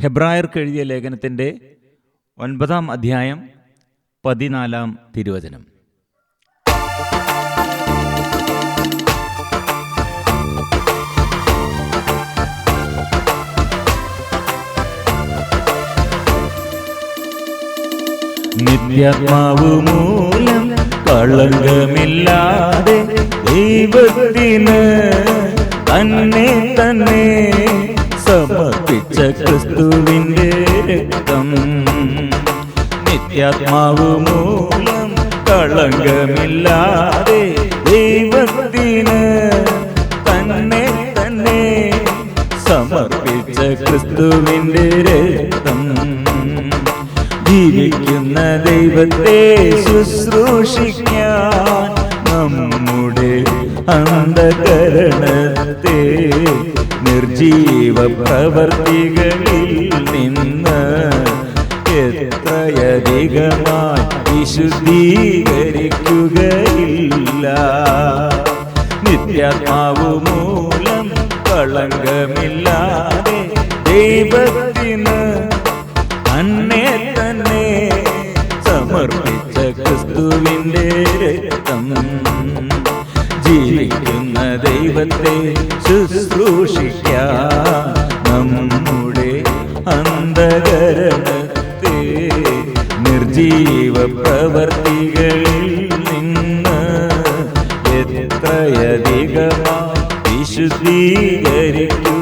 ഹെബ്രായർക്ക് എഴുതിയ ലേഖനത്തിൻ്റെ 9-ാം അധ്യായം 14-ാം തിരുവചനം. നിത്യാത്മാവ് മൂലം കളങ്കമില്ലാതെ ദൈവത്തിന് തന്നെ തന്നെ സമർപ്പിച്ച ക്രിസ്തുവിന്റെ രക്തം. നിത്യാത്മാവ് മൂലം കളങ്കമില്ലാതെ ദൈവത്തിന് തന്നെ തന്നെ സമർപ്പിച്ച ക്രിസ്തുവിന്റെ രക്തം. ജീവിക്കുന്ന ദൈവത്തെ ശുശ്രൂഷിക്കാൻ നമ്മുടെ അന്ധകരണത്തെ നിർജീവ പ്രവർത്തികളിൽ നിന്ന് എത്രയധികമായി വിശുദ്ധീകരിക്കുകയില്ല. നിത്യാത്മാവ് മൂലം കളങ്കമില്ലാതെ ദൈവത്തിന് തന്നെ തന്നെ സമർപ്പിച്ച ക്രിസ്തുവിന്റെ രക്തം. ജീവിക്കുന്ന ദൈവത്തെ ശുശ്രൂഷിക്കാൻ നമ്മുടെ അന്ധകരണത്തെ നിർജീവ പ്രവർത്തികളിൽ നിന്ന് എത്രയധികമായി വിശുദ്ധീകരിക്കും.